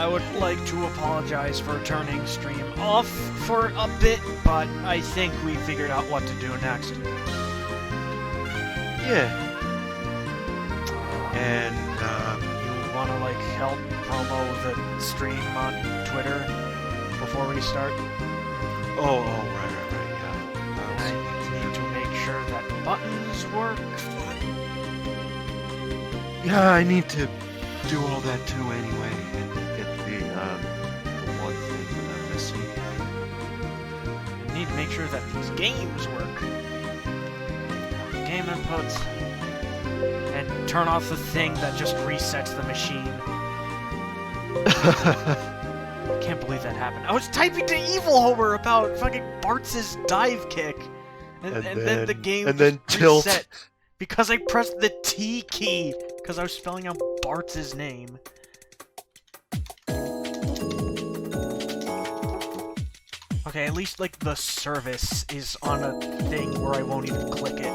I would like to apologize for turning stream off for a bit, but I think we figured out what to do next. Yeah. And, you wanna, like, help promo the stream on Twitter before we start? Oh, right, yeah. I need to make sure that buttons work. Yeah, I need to do all that too anyway, and get the one thing that I'm missing. I need to make sure that these games work. Game inputs. And turn off the thing that just resets the machine. I can't believe that happened. I was typing to Evil Homer about fucking Bartz's dive kick. And then the game tilt. reset. Because I pressed the T key. Because I was spelling out Bartz's name. Okay, at least, like, the service is on a thing where I won't even click it.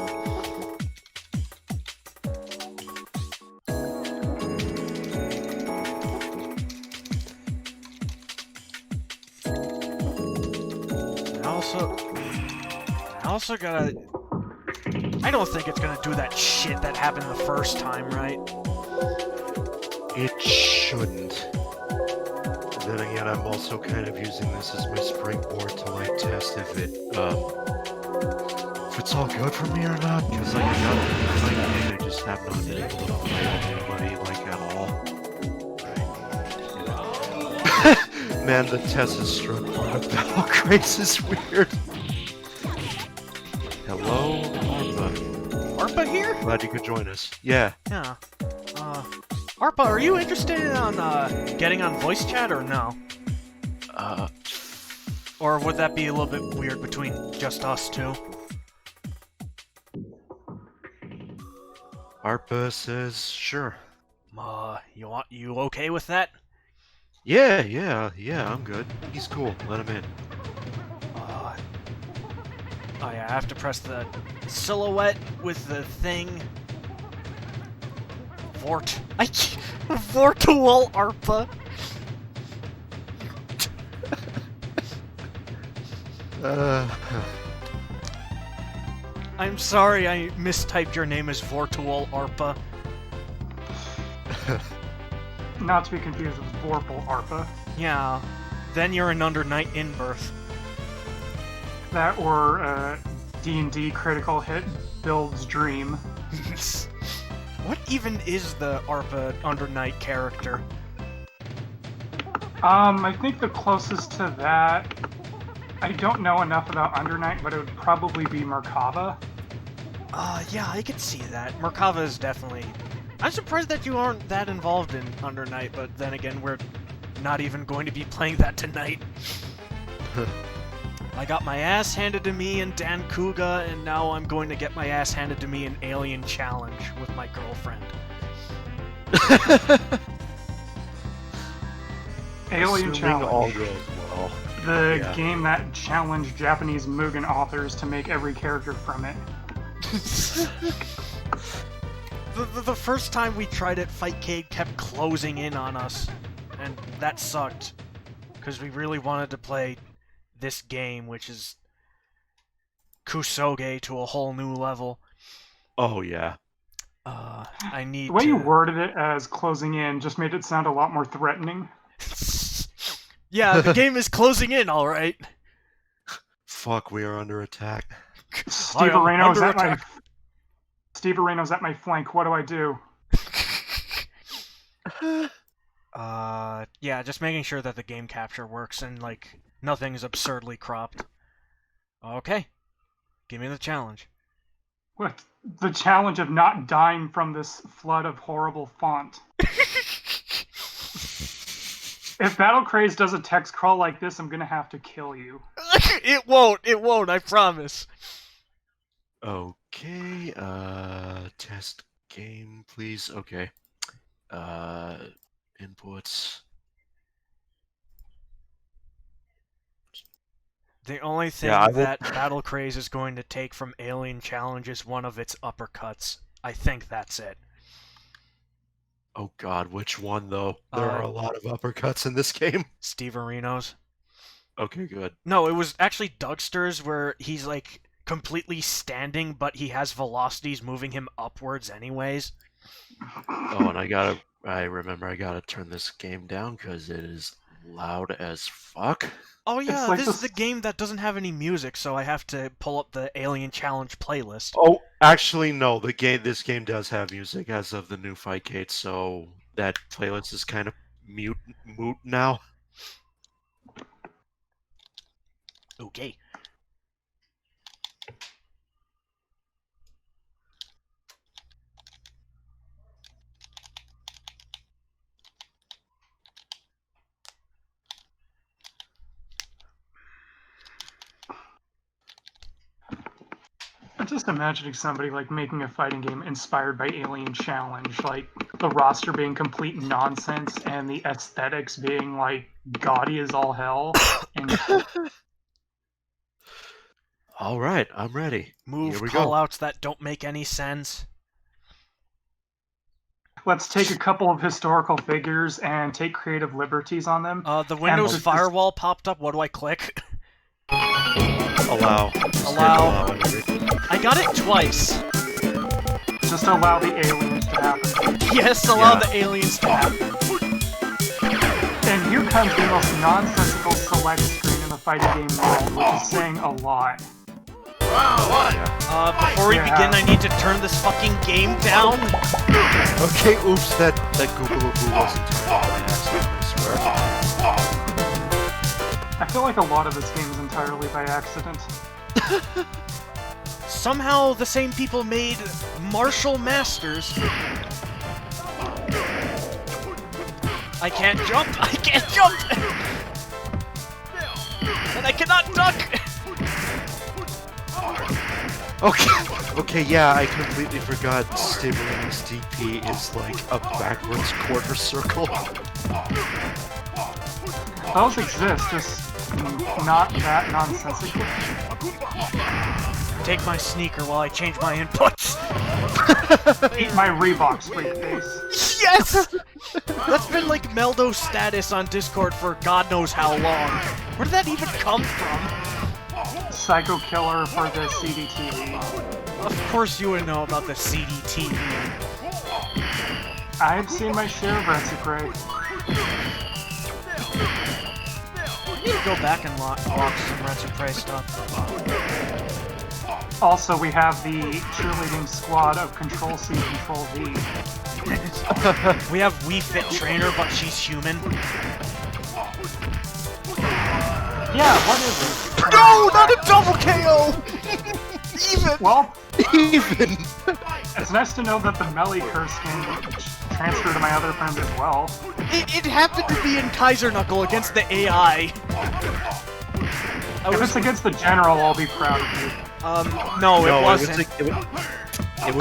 I also gotta... I don't think it's gonna do that shit that happened the first time, right? It shouldn't. And then again, I'm also kind of using this as my springboard to, like, test if it's all good for me or not, because, like, I just have not been able to play anybody, like, at all. Right. Man, the Tessa struck part of Battle Grace is weird. Hello, ARPA. ARPA here? Glad you could join us. Yeah. Yeah. ARPA, are you interested in, getting on voice chat or no? Or would that be a little bit weird between just us two? ARPA says, sure. You okay with that? Yeah, I'm good. He's cool. Let him in. Oh yeah, I have to press the silhouette with the thing. Vortual ARPA. I'm sorry I mistyped your name as Vortual ARPA. Not to be confused with Vorpal ARPA. Yeah, then you're an under night in birth. That or D&D critical hit Build's Dream. What even is the ARPA Under Night character? I think the closest to that... I don't know enough about Under Night, but it would probably be Merkava. Yeah, I could see that. Merkava is definitely... I'm surprised that you aren't that involved in Under Night, but then again, we're not even going to be playing that tonight. I got my ass handed to me in Dan Kuga, and now I'm going to get my ass handed to me in Alien Challenge with my girlfriend. Alien Challenge. All goes well. The game that challenged Japanese Mugen authors to make every character from it. The first time we tried it, Fightcade kept closing in on us, and that sucked. Because we really wanted to play this game, which is Kusoge to a whole new level. Oh, yeah. I need The way to... you worded it as closing in just made it sound a lot more threatening. Yeah, the game is closing in, alright. Fuck, we are under attack. Steve Areno's at my flank, what do I do? Yeah, just making sure that the game capture works and, like, nothing is absurdly cropped. Okay. Give me the challenge. What? The challenge of not dying from this flood of horrible font. If Battle Craze does a text crawl like this, I'm gonna have to kill you. It won't, I promise. Okay, test game, please. Okay. Inputs. The only thing that Battle Craze is going to take from Alien Challenge is one of its uppercuts. I think that's it. Oh god, which one though? There are a lot of uppercuts in this game. Steve Areno's. Okay, good. No, it was actually Dougster's where he's like completely standing, but he has velocities moving him upwards anyways. Oh, and I remember I gotta turn this game down because it is loud as fuck. Oh yeah, like this is the game that doesn't have any music, so I have to pull up the Alien Challenge playlist. Oh, actually, no. This game does have music as of the new Fightcade, so that playlist is kind of moot now. Okay. I'm just imagining somebody like making a fighting game inspired by Alien Challenge, like the roster being complete nonsense and the aesthetics being like gaudy as all hell. And All right, I'm ready. Move Here we call go. outs that don't make any sense. let's take a couple of historical figures and take creative liberties on them. The Windows just- firewall popped up. What do I click? Allow. Allow. Everything. I got it twice. Just allow the aliens to happen. Yes, allow Yeah. the aliens to happen. And here comes the most nonsensical select screen in the fighting game world, which is saying a lot. Before we Yeah. begin, I need to turn this fucking game down. Okay, oops, that Google wasn't by accident, I swear. I feel like a lot of this game is entirely by accident. Somehow the same people made Martial Masters. I can't jump! I can't jump! And I cannot duck! Okay, yeah, I completely forgot Stimulus DP is like a backwards quarter circle. Those exist, just not that nonsensical. Take my sneaker while I change my inputs. Eat my Reebok briefcase. Yes! That's been like Meldo's status on Discord for God knows how long. Where did that even come from? Psycho Killer for the CDTV. Of course you would know about the CDTV. I've seen my share of Reciprocate. You need to go back and watch some Retro stuff. Also, we have the cheerleading squad of Control C, Control V. We have Wii Fit Trainer, but she's human. Yeah, what is it? No, not a double KO! Even! Well, Even! it's nice to know that the Melee curse can transfer to my other friends as well. It happened to be in Kaiser Knuckle against the AI. If it's against the general, I'll be proud of you. No, it wasn't. It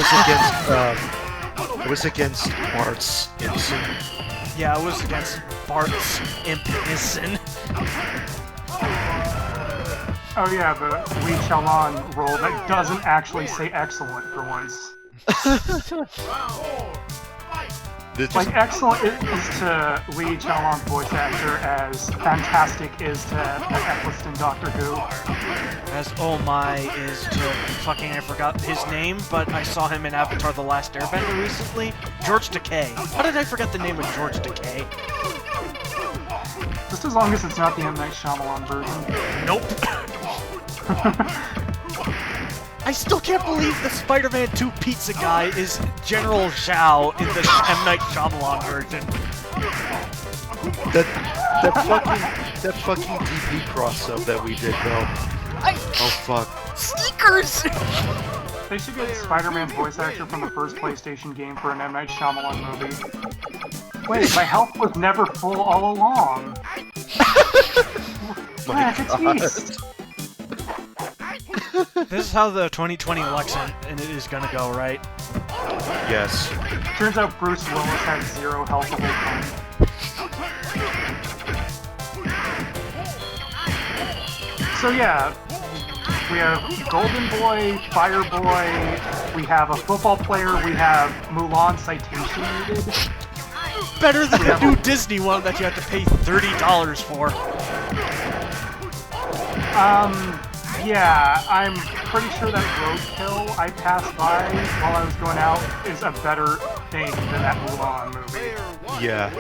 was against Bart's Innocent. Yeah, it was against Bart's Imp-Innocent. Oh yeah, the Wii Chalon roll that doesn't actually say excellent for once. Like, excellent is to Wii Chalon's voice actor as fantastic is to Eccleston Doctor Who. As oh my is to fucking I forgot his name, but I saw him in Avatar: The Last Airbender recently. George Takei. How did I forget the name of George Takei? Just as long as it's not the M. Night Shyamalan version. Nope. I still can't believe the Spider-Man 2 pizza guy is General Zhao in the M. Night Shyamalan version. That fucking DP cross-up that we did though. Oh fuck. Sneakers! They should get Spider-Man voice actor from the first PlayStation game for an M. Night Shyamalan movie. Wait, my health was never full all along. Heck, it's East. This is how the 2020 election is gonna go, right? Yes. Turns out Bruce Willis had 0 health the whole time. So yeah, we have Golden Boy, Fire Boy, we have a football player, we have Mulan citation needed. better than the new Disney one that you have to pay $30 for. Yeah, I'm pretty sure that Roadkill I passed by while I was going out is a better thing than that Mulan movie. Yeah.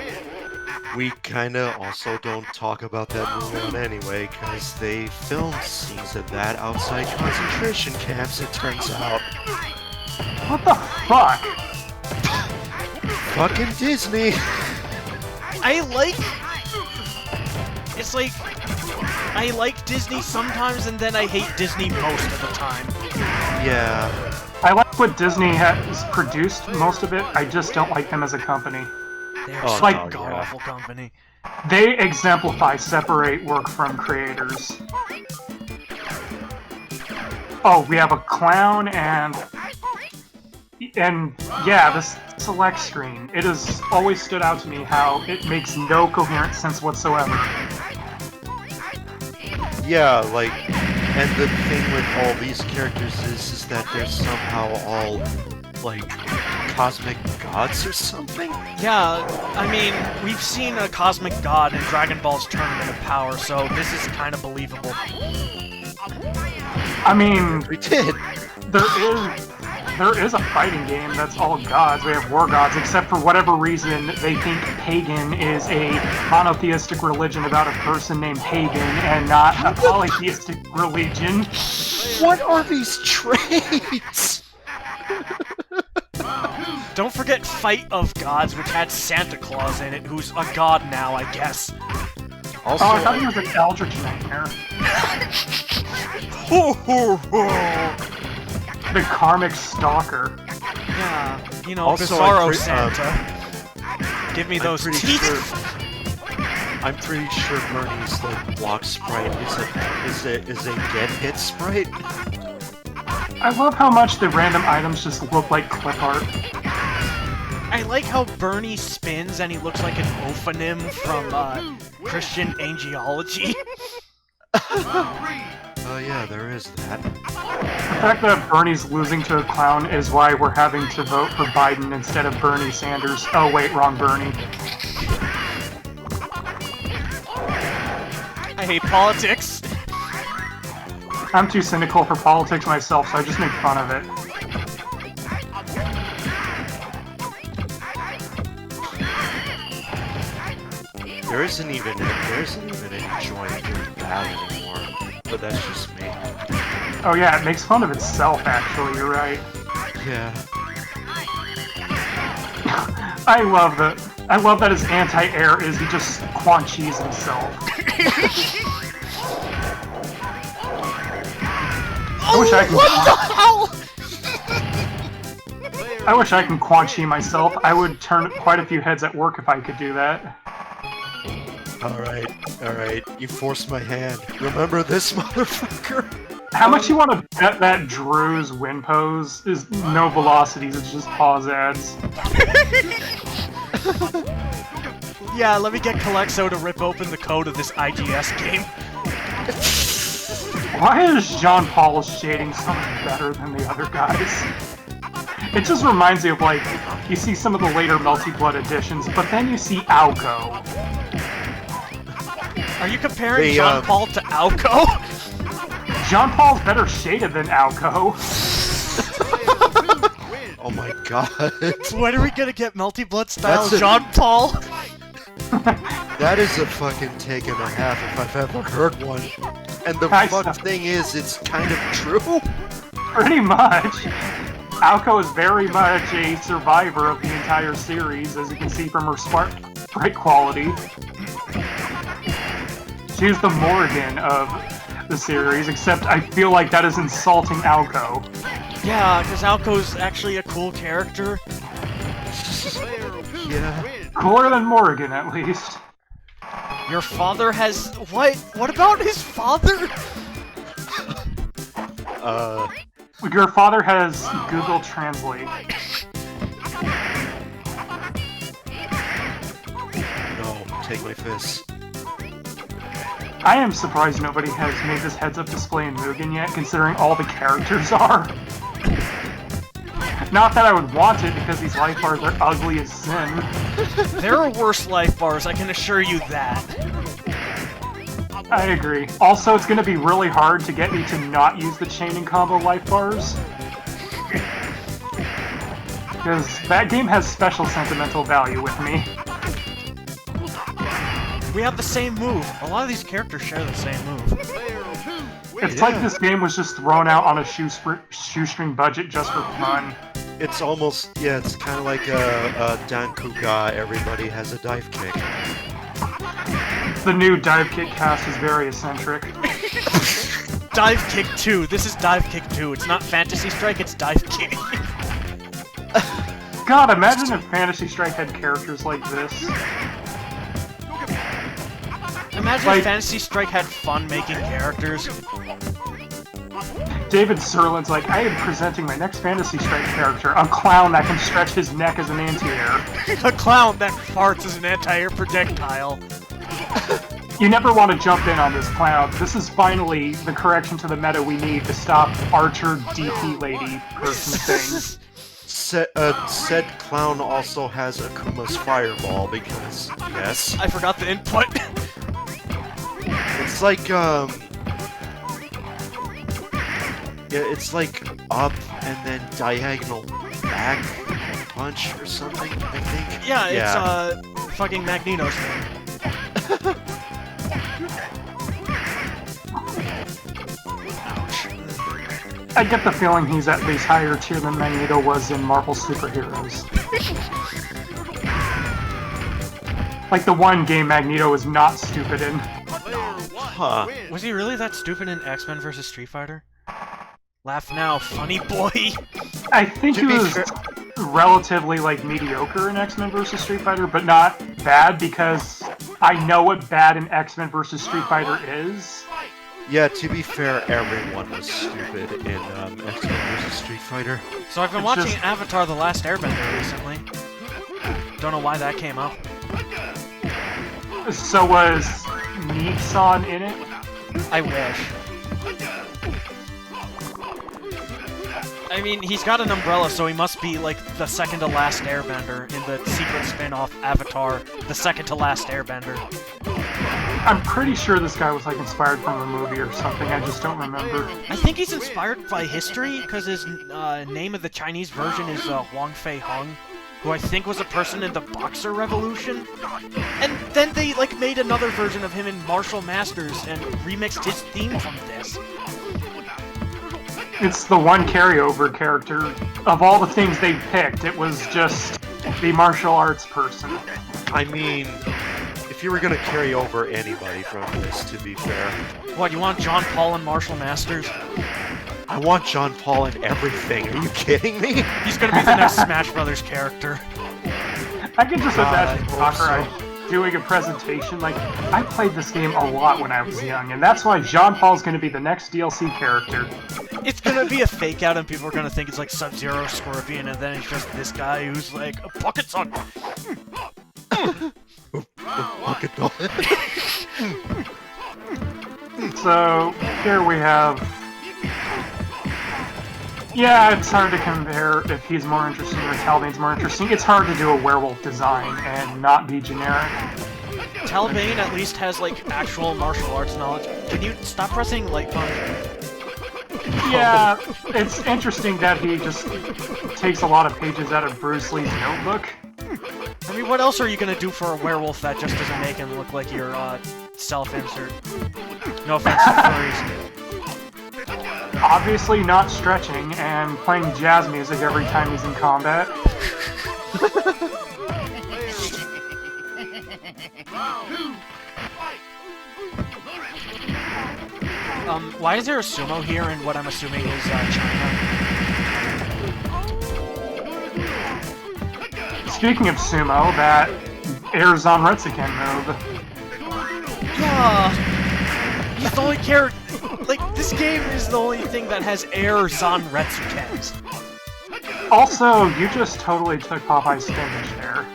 We kinda also don't talk about that Mulan anyway, because they filmed scenes of that outside concentration camps, it turns out. What the fuck? Fucking Disney! It's like... I like Disney sometimes, and then I hate Disney most of the time. Yeah. I like what Disney has produced, most of it. I just don't like them as a company. They're Oh, such like- a god-awful company. They exemplify separate work from creators. Oh, we have a clown and yeah, this select screen. It has always stood out to me how it makes no coherent sense whatsoever. Yeah, like, and the thing with all these characters is that they're somehow all, like, cosmic gods or something? Yeah, I mean, we've seen a cosmic god in Dragon Ball's Tournament of Power, so this is kind of believable. I mean, We did! there is a fighting game that's all gods. We have war gods, except for whatever reason they think pagan is a monotheistic religion about a person named Pagan and not a polytheistic religion. What are these traits? Don't forget Fight of Gods, which had Santa Claus in it, who's a god now, I guess. Also, Oh, I thought he was an eldritch nightmare. Ho ho ho! The karmic stalker. Yeah, you know, Also, Bizarro I'm Santa. Give me those pretty teeth! I'm pretty sure Bernie's, like, block sprite is a get hit sprite. I love how much the random items just look like clip art. I like how Bernie spins and he looks like an ophonym from, Christian angiology. Oh yeah, there is that. The fact that Bernie's losing to a clown is why we're having to vote for Biden instead of Bernie Sanders. Oh wait, wrong Bernie. I hate politics. I'm too cynical for politics myself, so I just make fun of it. There isn't even any joy in doing that anymore. But that's just me. Oh yeah, it makes fun of itself actually, you're right. Yeah. I love that his anti-air is he just Quan Chi's himself. I wish I could. What the hell? I wish I can Quan Chi myself. I would turn quite a few heads at work if I could do that. Alright. You forced my hand. Remember this, motherfucker? How much you want to bet that Drew's win pose is no velocities, it's just pause ads? Yeah, let me get Calexo to rip open the code of this IGS game. Why is Jean Paul's shading so much better than the other guys? It just reminds me of, like, you see some of the later Multi-Blood editions, but then you see Alco. Are you comparing John Paul to Alco? Jean Paul's better shaded than Alco. Oh my god. When are we gonna get Multi-Blood style That's a- John Paul? That is a fucking take and a half if I've ever heard one. And the Nice. fucked thing is, it's kind of true. Pretty much. Alco is very much a survivor of the entire series, as you can see from her sprite quality. She's the Morgan of the series, except I feel like that is insulting Alco. Yeah, because Alco's actually a cool character. Yeah. Cooler than Morgan, at least. Your father has... What? What about his father? Your father has Google Translate. No, take my fists. I am surprised nobody has made this heads-up display in Mugen yet, considering all the characters are. Not that I would want it, because these life bars are ugly as sin. There are worse life bars, I can assure you that. I agree. Also, it's going to be really hard to get me to not use the chain and combo life bars. Because that game has special sentimental value with me. We have the same move. A lot of these characters share the same move. It's like this game was just thrown out on a shoestring budget just for fun. It's almost, yeah, it's kind of like a Dankuga, everybody has a dive kick. The new dive kick cast is very eccentric. Dive Kick 2. This is Dive Kick 2. It's not Fantasy Strike, it's Dive Kick. God, imagine if Fantasy Strike had characters like this. Imagine if Fantasy Strike had fun making characters. David Serlin's like, I am presenting my next Fantasy Strike character, a clown that can stretch his neck as an anti-air. A clown that farts as an anti-air projectile. You never want to jump in on this clown. This is finally the correction to the meta we need to stop Archer DP lady person thing. Said clown also has Akuma's fireball because, yes. I forgot the input. It's like, yeah, it's like up and then diagonal back punch or something, I think. Yeah, it's, fucking Magneto's thing. I get the feeling he's at least higher tier than Magneto was in Marvel Superheroes. Like the one game Magneto is not stupid in. Huh. Was he really that stupid in X-Men vs. Street Fighter? Laugh now, funny boy! I think he was relatively, like, mediocre in X-Men vs. Street Fighter, but not bad, because I know what bad in X-Men vs. Street Fighter is. Yeah, to be fair, everyone was stupid in X-Men vs. Street Fighter. So I've been watching Avatar The Last Airbender recently. Don't know why that came up. So was Nissan in it? I wish. I mean, he's got an umbrella, so he must be, like, the second-to-last Airbender in the secret spin-off Avatar, the second-to-last Airbender. I'm pretty sure this guy was, like, inspired from a movie or something, I just don't remember. I think he's inspired by history, because his name of the Chinese version is Wang Fei Hung, who I think was a person in the Boxer Revolution. And then they, like, made another version of him in Martial Masters and remixed his theme from this. It's the one carryover character. Of all the things they picked, it was just the martial arts person. I mean, if you were gonna carry over anybody from this, to be fair. What, you want John Paul in Martial Masters? I want John Paul in everything, are you kidding me? He's gonna be the next Smash Brothers character. I can just imagine Sakurai doing a presentation, like, I played this game a lot when I was young, and that's why John Paul's gonna be the next DLC character. It's gonna be a fake out and people are gonna think it's like Sub-Zero Scorpion and then it's just this guy who's like, a bucket son! Bucket doll. So, here we have... Yeah, it's hard to compare if he's more interesting or Talbane's more interesting. It's hard to do a werewolf design and not be generic. Talbane at least has, like, actual martial arts knowledge. Can you stop pressing like punch? Yeah, it's interesting that he just takes a lot of pages out of Bruce Lee's notebook. I mean, what else are you gonna do for a werewolf that just doesn't make him look like your, self-insert? No offense to furries. Obviously not stretching and playing jazz music every time he's in combat. Why is there a sumo here in what I'm assuming is, China? Speaking of sumo, that Air Zanretsuken move. Yeah! He's the only character... Like, this game is the only thing that has air Zanretsukens. Also, you just totally took Popeye's spinach there.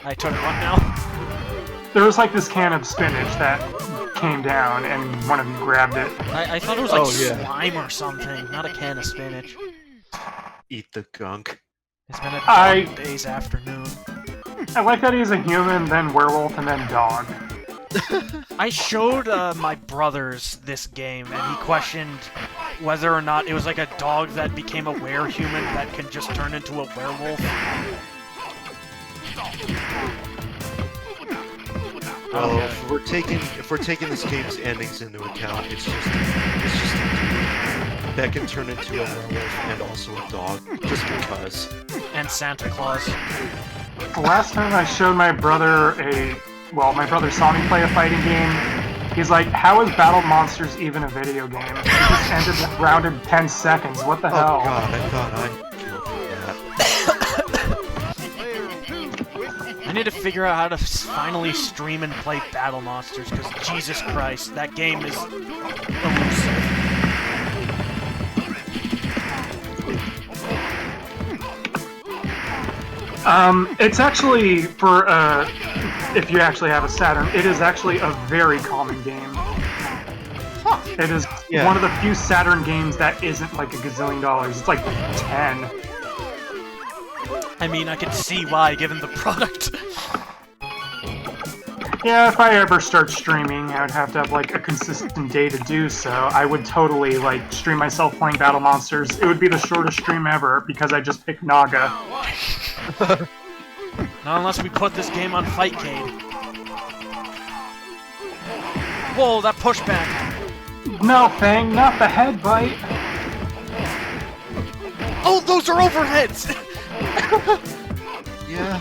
I took what now? There was like this can of spinach that came down and one of you grabbed it. I thought it was like Oh, yeah. slime or something, not a can of spinach. Eat the gunk. It's been a I- dog day's afternoon. I like that he's a human, then werewolf, and then dog. I showed my brothers this game, and he questioned whether or not it was like a dog that became a were-human that can just turn into a werewolf. Well, if we're taking this game's endings into account, it's just that can turn into a werewolf and also a dog, just because. And Santa Claus. The last time I showed my brother my brother saw me play a fighting game. He's like, how is Battle Monsters even a video game? It just ended the round in 10 seconds. What the hell? Oh god, I thought I killed that. I need to figure out how to finally stream and play Battle Monsters, because Jesus Christ, that game is elusive. It's actually, for, if you actually have a Saturn, it is actually a very common game. It is one of the few Saturn games that isn't like a gazillion dollars. It's like 10. I mean, I can see why, given the product. Yeah, if I ever start streaming, I would have to have like a consistent day to do so. I would totally like stream myself playing Battle Monsters. It would be the shortest stream ever because I just picked Naga. Not unless we put this game on Fightcade. Whoa, that pushback! No, Fang, not the head bite. Oh, those are overheads! Yeah.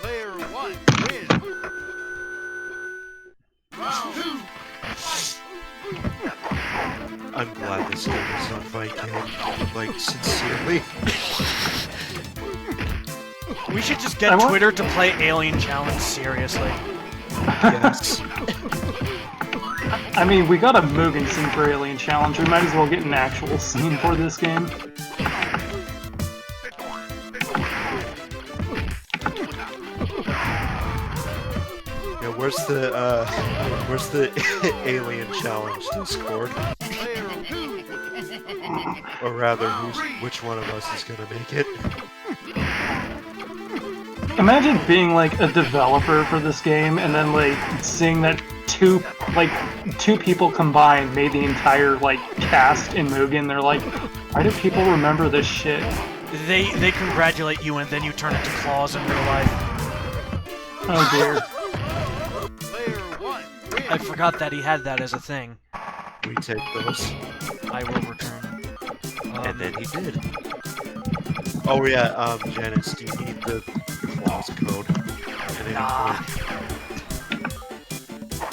Player 1 wins. I'm glad this game is on Fightcade. Like, sincerely. We should just get Twitter to play Alien Challenge seriously. Yes. I mean, we got a Mugen scene for Alien Challenge. We might as well get an actual scene for this game. Yeah, where's the Alien Challenge Discord? Or rather, which one of us is gonna make it? Imagine being like a developer for this game and then like seeing that two people combined made the entire like cast in Mugen. They're like, why do people remember this shit? They congratulate you and then you turn into Claus in real life. Oh dear. Player 1 wins. I forgot that he had that as a thing. We take those. I will return. And then he did. Oh yeah, Janis, do you need the clause code at any point?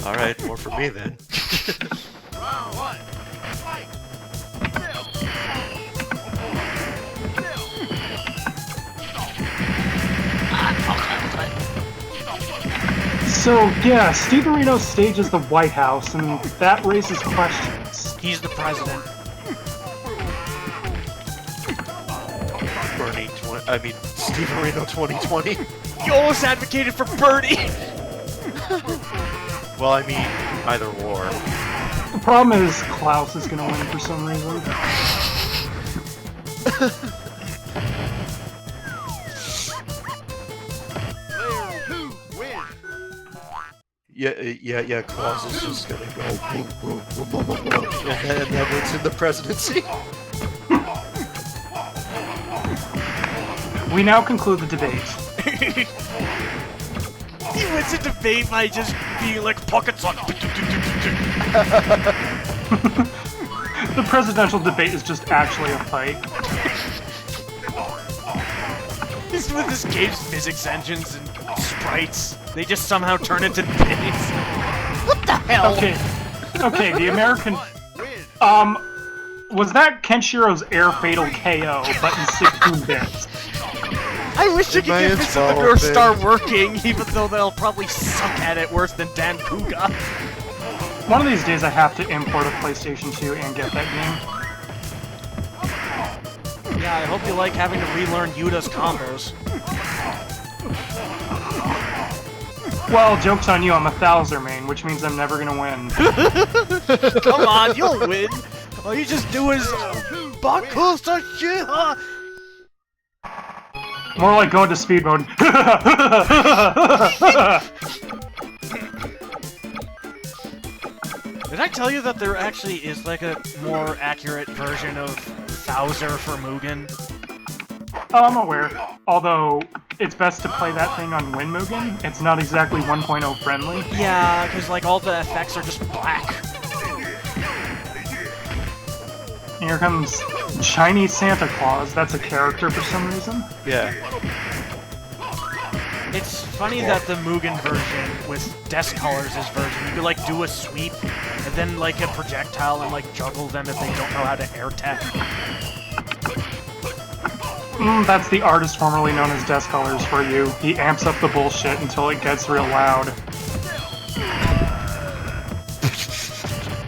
Alright, more for me then. Round 1. Fight. So yeah, Steve Marino stages the White House, and that raises questions. He's the president. Steve Marino 2020. You almost advocated for Birdie! Well, I mean, either or. The problem is Klaus is gonna win for some reason. Player 2 wins. Yeah, Claus is just gonna go boom, boom, boom, boom, boom, boom, and that wins in the presidency. We now conclude the debate. He wins a debate by just being like, pockets on. The presidential debate is just actually a fight. This is with this game's physics engines and sprites. They just somehow turn into debates. What the hell? Okay, the American... was that Kenshiro's Air Fatal KO, but in 16 bits? I wish I could might get as this in the well North have Star working, even though they'll probably suck at it worse than Dan Kuga. One of these days I have to import a PlayStation 2 and get that Yeah, I hope you like having to relearn Yuta's combos. Well, joke's on you, I'm a Thouser main, which means I'm never gonna win. Come on, you'll win. All you just do is Bakusa Shiha. More like going to speed mode. Did I tell you that there actually is like a more accurate version of Thouser for Mugen? Oh, I'm aware. Although, it's best to play that thing on WinMugen. It's not exactly 1.0 friendly. Yeah, because like all the effects are just black. Here comes Chinese Santa Claus. That's a character for some reason. Yeah. It's funny that the Mugen version with Desk Colors' version, you could like do a sweep and then like a projectile and like juggle them if they don't know how to air tech. That's the artist formerly known as Desk Colors for you. He amps up the bullshit until it gets real loud.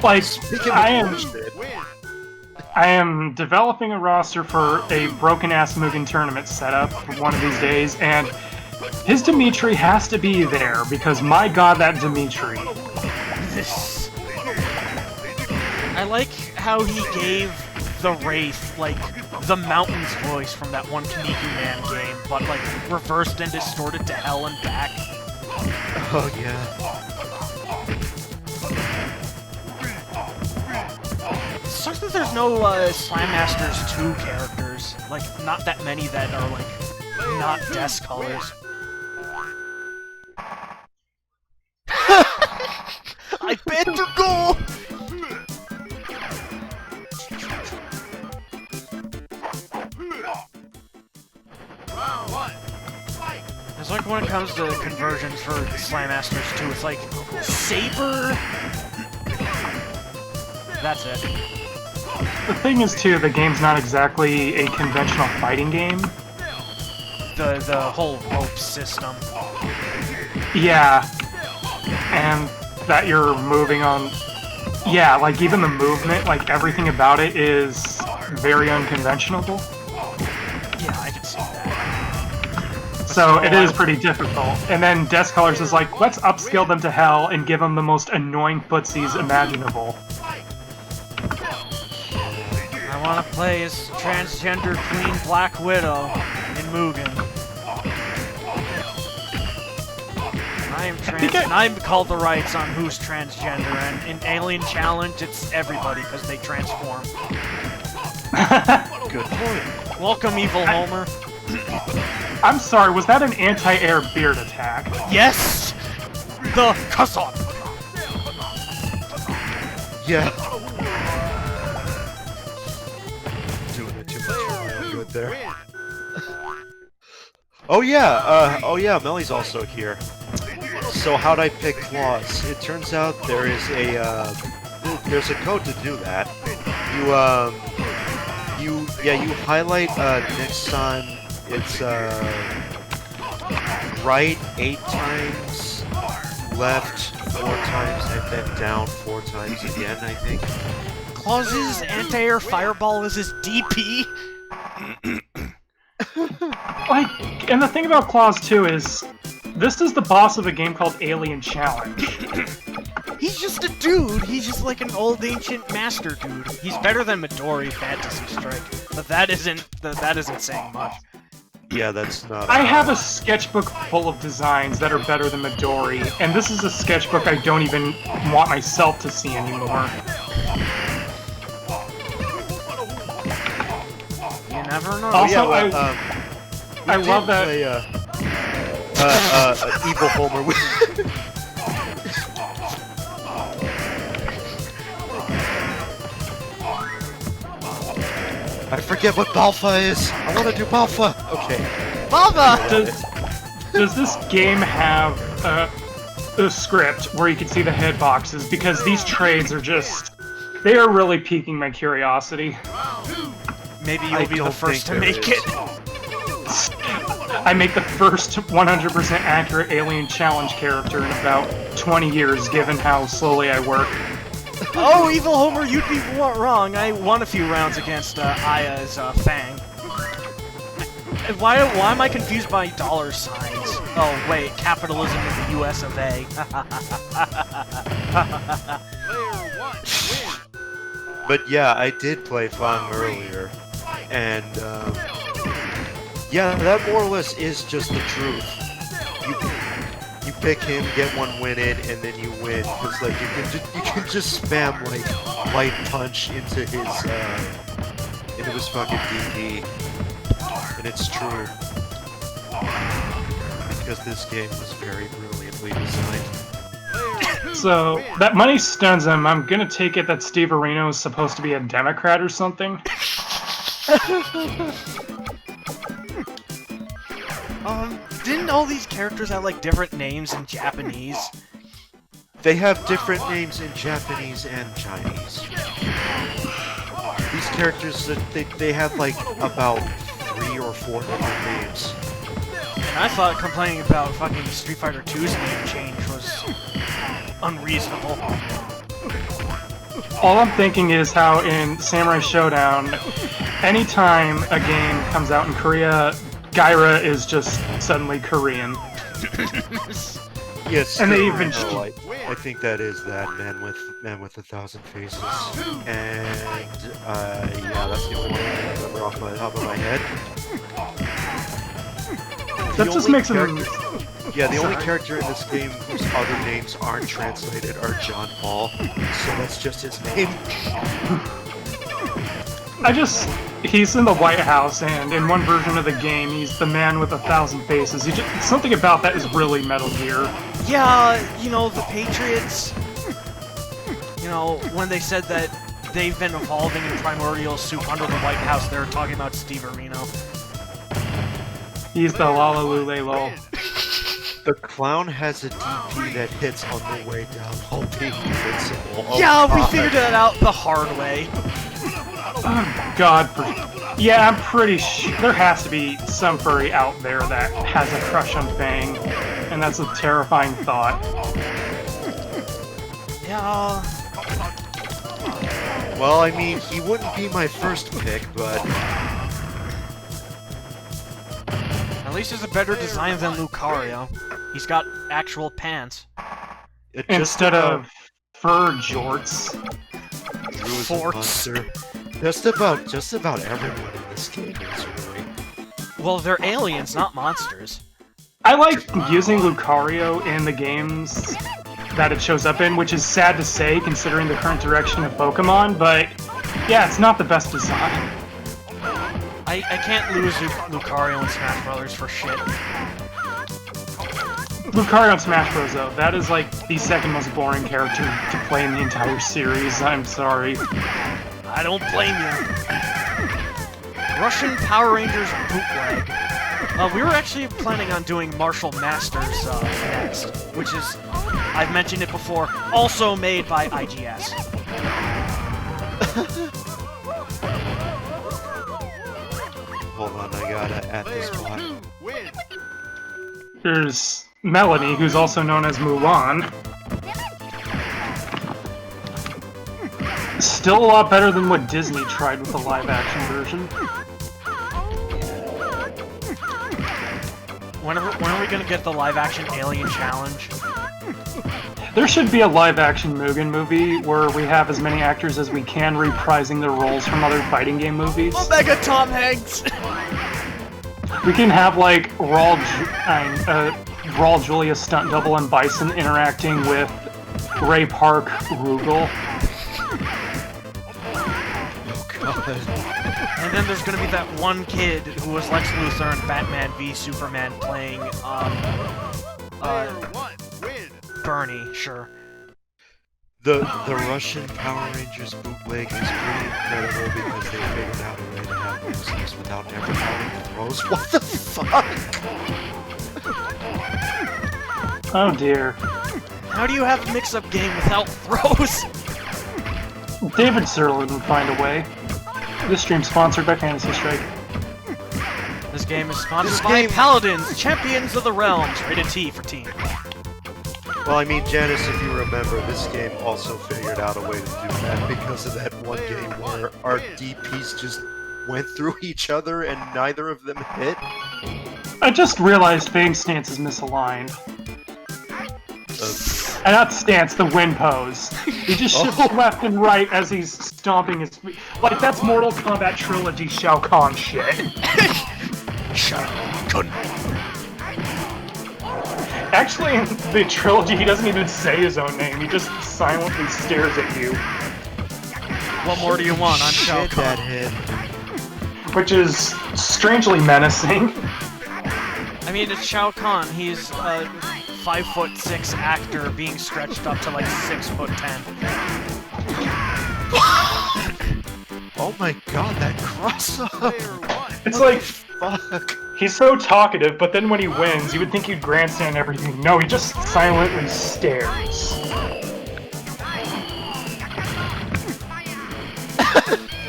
Like, I am developing a roster for a broken-ass Mugen tournament setup for one of these days, and his Dimitri has to be there, because my god, that Dimitri. I like how he gave the Wraith, like, the Mountain's voice from that one Kaneki Man game, but, like, reversed and distorted to hell and back. Oh, yeah. It sucks that there's no, Slam Masters 2 characters. Like, not that many that are, like, not Desk Colors. I bet to go! It's like when it comes to conversions for Slam Masters 2, it's like Saber. That's it. The thing is, too, the game's not exactly a conventional fighting game. The whole rope system. Yeah. And that you're moving on... Yeah, like, even the movement, like, everything about it is very unconventional. Yeah, I can see that. So it is pretty difficult. And then Desk Colors is like, let's upscale them to hell and give them the most annoying footsies imaginable. I want to play as transgender Queen Black Widow in Mugen. I am trans, and I'm called the rights on who's transgender, and in Alien Challenge, it's everybody because they transform. Good point. Welcome, Evil Homer. I'm sorry, was that an anti-air beard attack? Yes! The Kasson! Yeah. Doing it too much for my own good there. Oh yeah, Melly's also here. So how'd I pick claws? It turns out there is a, there's a code to do that. You highlight, next on, it's, right 8 times, left 4 times, and then down 4 times again, I think. Claus's anti-air fireball is his DP? Like, and the thing about Claws, too, is this is the boss of a game called Alien Challenge. He's just a dude. He's just like an old ancient master dude. He's better than Midori Fantasy Strike, but that isn't saying much. Yeah, that's not... I have a sketchbook full of designs that are better than Midori, and this is a sketchbook I don't even want myself to see anymore. You never know. Also, I love that... Play, Evil Homer with... I forget what Balfa is! I wanna do Balfa! Okay. Balfa! Does this game have a script where you can see the hitboxes? Because these trades are just... They are really piquing my curiosity. Maybe you'll be the first to make it. I make the first 100% accurate Alien Challenge character in about 20 years, given how slowly I work. Oh, Evil Homer, you'd be wrong. I won a few rounds against Aya's Fang. Why am I confused by dollar signs? Oh wait, capitalism in the U.S. of A. Player 1 wins. But yeah, I did play Fang earlier, and yeah, that more or less is just the truth. You pick him, get one win in, and then you win. Cause like you can just spam like light punch into his fucking DP, and it's true. Because this game was very brilliantly designed. So, that money stuns him. I'm gonna take it that Steve Areno is supposed to be a Democrat or something. Didn't all these characters have like different names in Japanese? They have different names in Japanese and Chinese. These characters, they have like about 3 or 4 different names. And I thought complaining about fucking Street Fighter 2's name change was unreasonable. All I'm thinking is how in Samurai Showdown, anytime a game comes out in Korea, Gaira is just suddenly Korean. Yes, And they even I think that is that Man with 1,000 Faces, and yeah, that's the only one I remember off the top of my head. That just makes him. Yeah, the only character in this game whose other names aren't translated are John Paul, so that's just his name. He's in the White House, and in one version of the game, he's the man with 1,000 faces. Something about that is really Metal Gear. Yeah, you know, the Patriots, you know, when they said that they've been evolving in primordial soup under the White House, they were talking about Steve Areno. He's the Lalalulelo. The clown has a DP that hits on the way down while being invincible. Oh, Yeah, we God. figured that out the hard way. Oh, God. Yeah, I'm pretty sure there has to be some furry out there that has a crush on Fang, and that's a terrifying thought. Yeah. Well, I mean, he wouldn't be my first pick, but At least he's a better design than Lucario. He's got actual pants. it just Instead of fur jorts. Drew is a Forts. monster. Just about everyone in this game is really. Well, they're aliens, not monsters. I like using Lucario in the games that it shows up in, which is sad to say considering the current direction of Pokemon, but yeah, it's not the best design. I can't lose Lucario in Smash Brothers for shit. Lucario in Smash Bros. Though, that is like the second most boring character to play in the entire series. I'm sorry. I don't blame you. Russian Power Rangers bootleg. We were actually planning on doing Martial Masters next, which is, I've mentioned it before, also made by IGS. Hold on, I gotta add this Player spot. 2 wins. There's Melanie, who's also known as Mulan. Still a lot better than what Disney tried with the live-action version. When are we gonna get the live-action Alien Challenge? There should be a live-action Mugen movie where we have as many actors as we can reprising their roles from other fighting game movies. Omega Tom Hanks! We can have like Raul Julia stunt double and Bison interacting with Ray Park Rugal. Oh god. And then there's gonna be that one kid who was Lex Luthor in Batman v Superman playing, Player 1 wins. Bernie, sure. The Russian Power Rangers bootleg is pretty incredible because they figured out a way to have music without ever having throws. What the fuck? Oh dear. How do you have a mix-up game without throws? David Sirlin would find a way. This stream sponsored by Fantasy Strike. This game is sponsored This by game- Paladins, Champions of the Realms, rated T for teen. Well, I mean, Janis, if you remember, this game also figured out a way to do that because of that one game where our DPs just went through each other and neither of them hit? I just realized Fame's stance is misaligned. And not stance, the win pose. He just shifts left and right as he's stomping his feet. Like, that's Mortal Kombat Trilogy Shao Kahn shit. Shao Kahn. Actually, in the trilogy, he doesn't even say his own name. He just silently stares at you. What more do you want? I'm Shao Shit, Kahn. that hit. Which is strangely menacing. I mean, it's Shao Kahn. He's a 5'6" actor being stretched up to like 6'10". Oh my god, that cross-up! It's like, Fuck. he's so talkative, but then when he wins, you would think he'd grandstand everything. No, he just silently stares.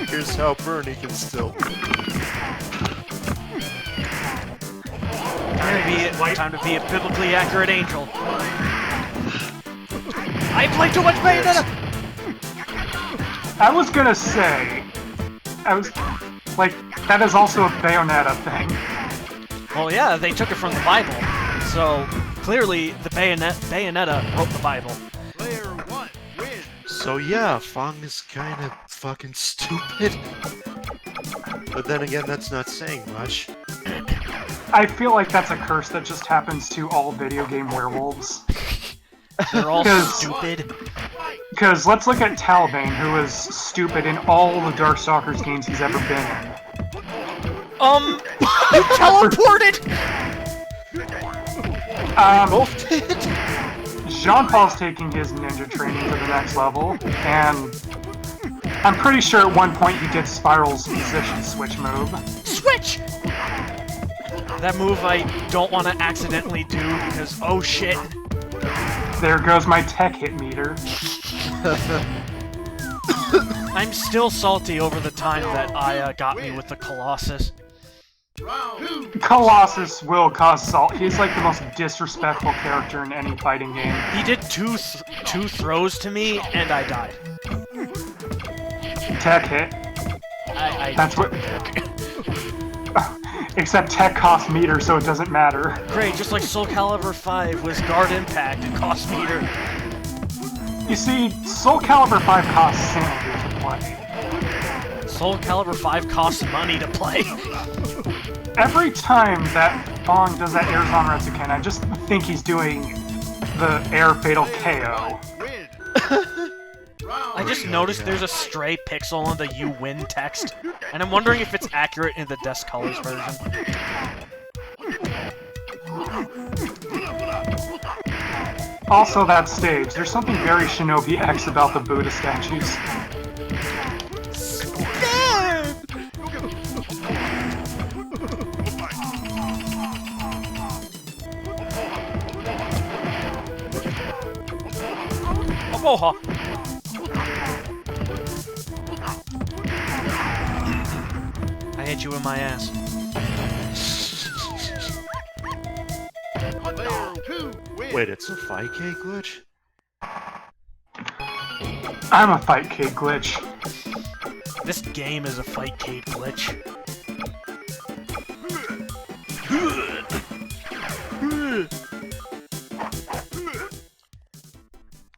Here's how Bernie can still. Time to be a biblically accurate angel. I play too much Bayonetta! I was gonna say, like, that is also a Bayonetta thing. Well, yeah, they took it from the Bible. So, clearly, the Bayonetta wrote the Bible. Player 1 wins. So yeah, Fong is kind of fucking stupid. But then again, that's not saying much. I feel like that's a curse that just happens to all video game werewolves. They're all 'Cause- stupid. Because let's look at Taliban, who is stupid in all the Darkstalkers games he's ever been in. You teleported! Both did? Jean-Paul's taking his ninja training to the next level, and I'm pretty sure at one point he did Spiral's position switch move. Switch! That move I don't want to accidentally do because, oh shit. There goes my tech hit meter. I'm still salty over the time that Aya got me with the Colossus. Colossus will cause salt. He's like the most disrespectful character in any fighting game. He did two throws to me, and I died. Tech hit. I That's what... Except tech costs meter, so it doesn't matter. Great, just like Soul Calibur 5 was guard impact and cost meter. You see, Soul Calibur 5 costs sanity to play. Soul Calibur 5 costs money to play. Every time that Fong does that Air Zanretsuken, I just think he's doing the Air Fatal KO. Win. I just noticed there's a stray pixel on the "You win" text, and I'm wondering if it's accurate in the Desk Colors version. Also, that stage. There's something very Shinobi X about the Buddha statues. Aloha! I hit you in my ass. Player 2 wins. Wait, it's a Fightcade glitch? I'm a Fightcade glitch. This game is a Fightcade glitch.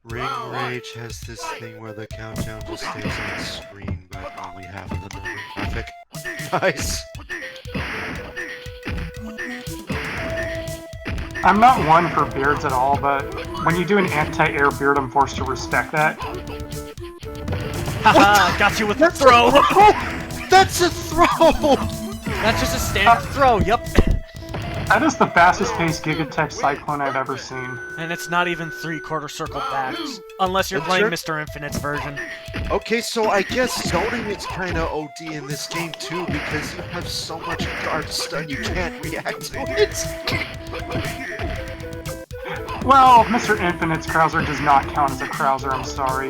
Ring Rage has this thing where the countdown just stays on screen, but only half of the number graphic. Nice! I'm not one for beards at all, but when you do an anti-air beard, I'm forced to respect that. Haha, got you with the throw! That's a throw! That's just a standard throw, yep. That is the fastest-paced Gigatech Cyclone I've ever seen. And it's not even three-quarter circle backs. Unless you're playing Mr. Infinite's version. Okay, so I guess zoning is kinda OD in this game too, because you have so much guard stun you can't react to it. Well, Mr. Infinite's Krauser does not count as a Krauser, I'm sorry.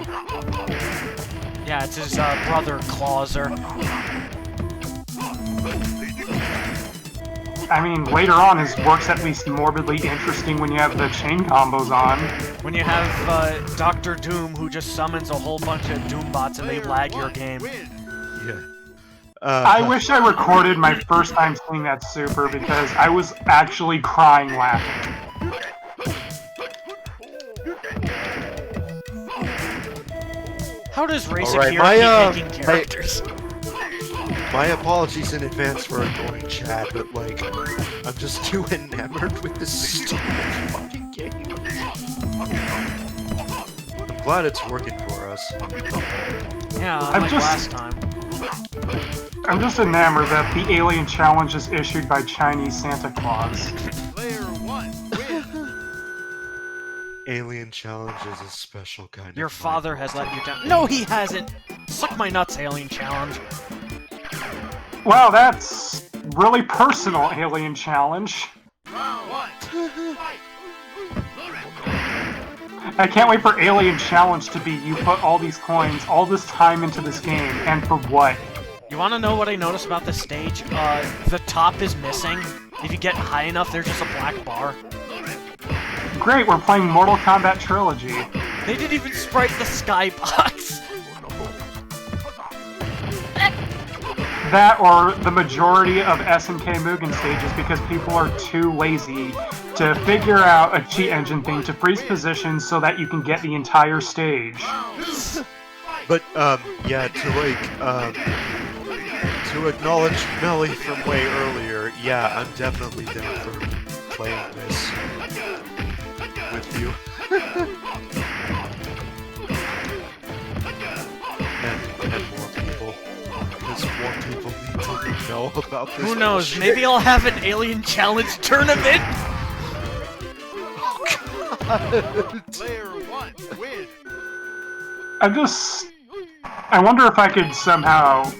Yeah, it's his brother, Clauser. I mean, later on, his work's at least morbidly interesting when you have the chain combos on. When you have Dr. Doom, who just summons a whole bunch of Doom bots and they lag your game. Win. Yeah. I wish I recorded my first time seeing that super because I was actually crying laughing. How does Race Alright, Akira keep making characters? My apologies in advance for annoying Chad, but like, I'm just too enamored with this stupid fucking game. I'm glad it's working for us. Yeah, I'm like just- last time. I'm just enamored that the alien challenge is issued by Chinese Santa Claus. Player 1 wins. Alien Challenge is a special kind of Your father has let you down. No, he hasn't! Suck my nuts, Alien Challenge. Wow, that's really personal, Alien Challenge. Round 1. Fight. I can't wait for Alien Challenge to be you put all these coins, all this time into this game, and for what? You wanna know what I noticed about this stage? The top is missing. If you get high enough, there's just a black bar. Great, we're playing Mortal Kombat Trilogy. They didn't even sprite the skybox. That or the majority of SNK Mugen stages because people are too lazy to figure out a cheat engine thing to freeze positions so that you can get the entire stage. But, yeah, to acknowledge Melly from way earlier, yeah, I'm definitely down for playing this with you. and more people. Because more people need to know about this. Who knows? bullshit. Maybe I'll have an Alien Challenge tournament. Player 1 wins. I wonder if I could somehow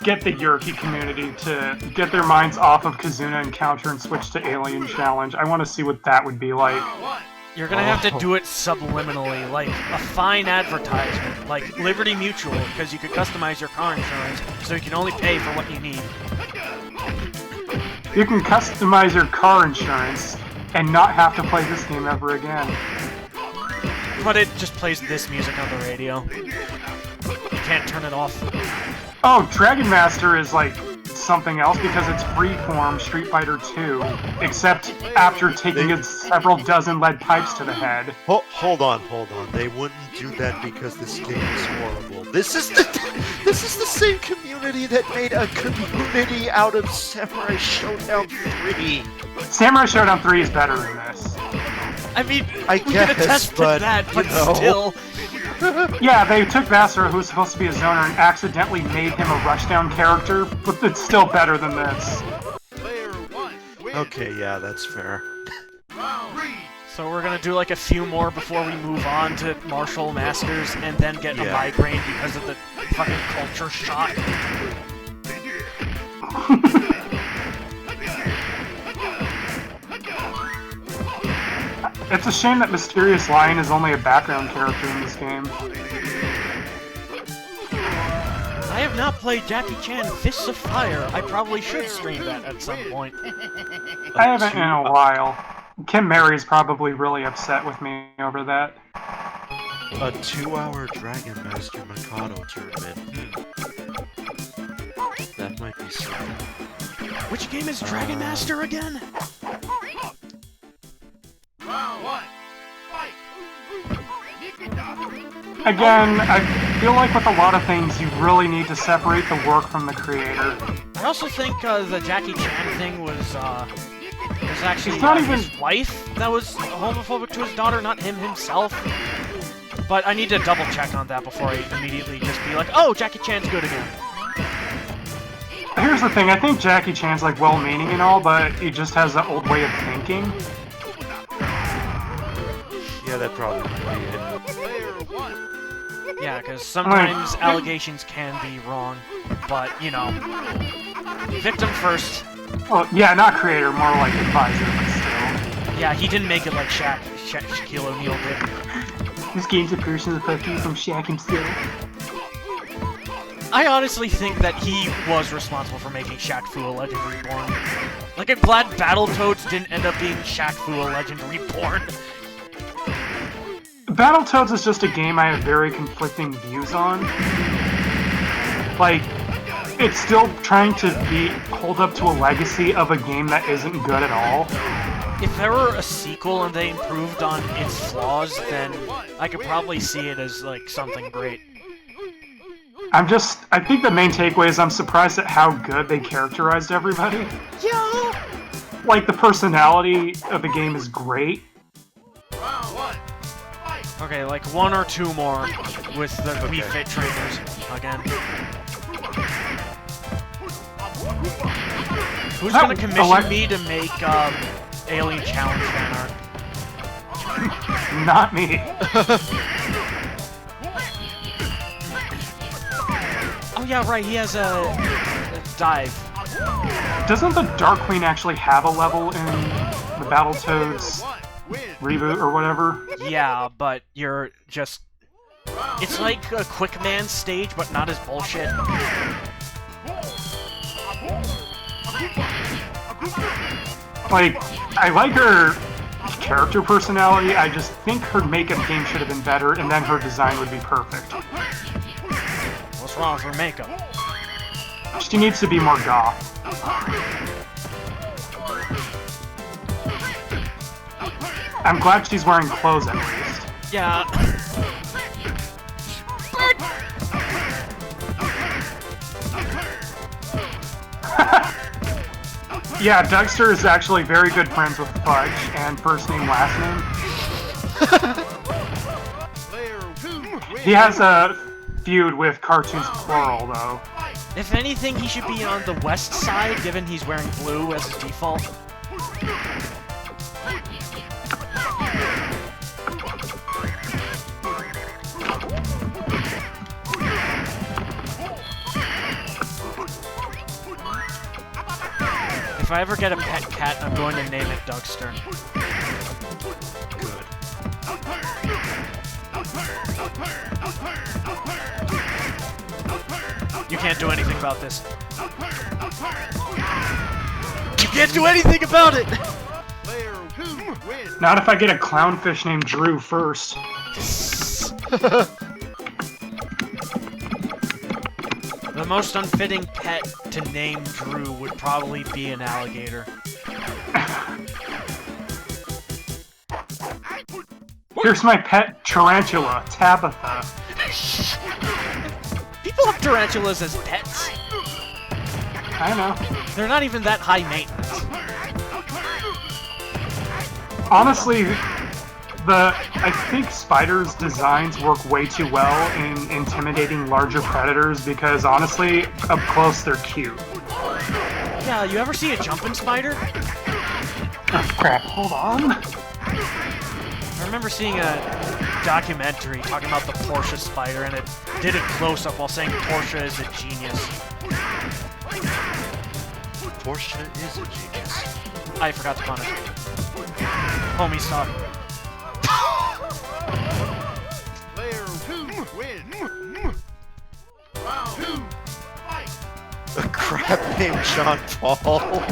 get the Yerky community to get their minds off of Kazuna Encounter and switch to Alien Challenge. I want to see what that would be like. Round 1. You're gonna have to do it subliminally, like a fine advertisement, like Liberty Mutual, because you could customize your car insurance, so you can only pay for what you need. You can customize your car insurance and not have to play this game ever again. But it just plays this music on the radio. You can't turn it off. Oh, Dragon Master is like something else because it's freeform Street Fighter 2, except after taking several dozen lead pipes to the head. Hold on. They wouldn't do that because this game is horrible. This is the same community that made a community out of Samurai Showdown 3. Samurai Showdown 3 is better than this. I mean, I we can guess, attest to but, that, you but know. still. Yeah, they took Vassar, who was supposed to be a zoner, and accidentally made him a rushdown character, but it's still better than this. Player 1 wins. Okay, yeah, that's fair. Round 3. So we're gonna do like a few more before we move on to Martial Masters, and then get a Yeah. migraine because of the fucking culture shock. It's a shame that Mysterious Lion is only a background character in this game. I have not played Jackie Chan Fists of Fire. I probably should stream that at some point. I haven't in a while. Kim Mary is probably really upset with me over that. A 2-hour Dragon Master Mikado tournament. That might be something. Which game is Dragon Master again? Round 1. Fight. Again, I feel like with a lot of things, you really need to separate the work from the creator. I also think the Jackie Chan thing was actually It's not his even- wife that was homophobic to his daughter, not him himself. But I need to double check on that before I immediately just be like, oh, Jackie Chan's good again. Here's the thing, I think Jackie Chan's like well-meaning and all, but he just has that old way of thinking. Yeah, that probably might be it. Player 1. Yeah, because sometimes allegations can be wrong, but, you know, victim first. Well, yeah, not creator, more like advisor, but still. Yeah, he didn't make it like Shaquille O'Neal did. This game's a personal puppy from Shaq himself. I honestly think that he was responsible for making Shaq Fu a Legend Reborn. Like, I'm glad Battletoads didn't end up being Shaq Fu a Legend Reborn. Battletoads is just a game I have very conflicting views on. Like, it's still trying to hold up to a legacy of a game that isn't good at all. If there were a sequel and they improved on its flaws, then I could probably see it as, like, something great. I think the main takeaway is I'm surprised at how good they characterized everybody. Yeah! Like, the personality of the game is great. Round one. Fight. Okay, like one or two more with the Wii Fit trainers again. Who's gonna commission me to make Alien Challenge fan art? Not me. Oh yeah, right, he has a dive. Doesn't the Dark Queen actually have a level in the Battletoads Win. reboot or whatever? Yeah, but you're just... It's like a Quick Man stage, but not as bullshit. Like, I like her character personality, I just think her makeup game should have been better, and then her design would be perfect. What's wrong with her makeup? She needs to be more goth. I'm glad she's wearing clothes at least. Yeah. Yeah, Dugster is actually very good friends with Fudge, and first name, last name. Player 2 wins. He has a feud with Cartoons Plural, though. If anything, he should be on the west side, given he's wearing blue as his default. If I ever get a pet cat, I'm going to name it Dugster. Good. You can't do anything about this. You can't do anything about it! Player 2 wins. Not if I get a clownfish named Drew first. The most unfitting pet to name Drew would probably be an alligator. Here's my pet tarantula, Tabitha. People have tarantulas as pets. I know. They're not even that high maintenance. Honestly, I think spiders' designs work way too well in intimidating larger predators because honestly, up close they're cute. Yeah, you ever see a jumping spider? Oh crap, hold on. I remember seeing a documentary talking about the Porsche spider, and it did a close-up while saying Porsche is a genius. Porsche is a genius. I forgot to punish. Homie, stop. Player 2 wins. Round 2. Fight. A crap named John Paul.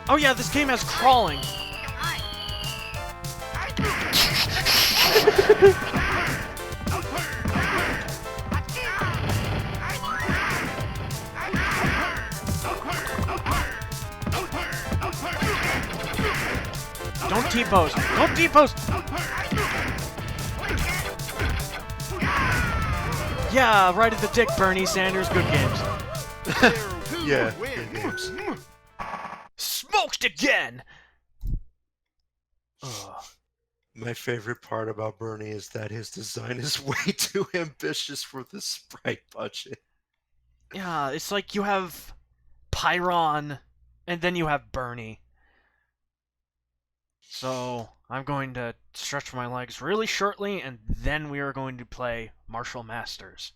Oh yeah, this game has crawling. Don't T-pose. Don't T-pose. Yeah, right at the dick, Bernie Sanders. Good games. Player 2 Yeah, wins. good games. Smoked again. Ugh. My favorite part about Bernie is that his design is way too ambitious for the sprite budget. Yeah, it's like you have Pyron, and then you have Bernie. So, I'm going to stretch my legs really shortly, and then we are going to play Martial Masters.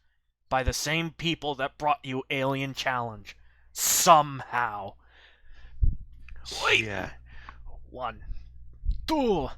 By the same people that brought you Alien Challenge. Somehow. Wait! Yeah. 1, 2,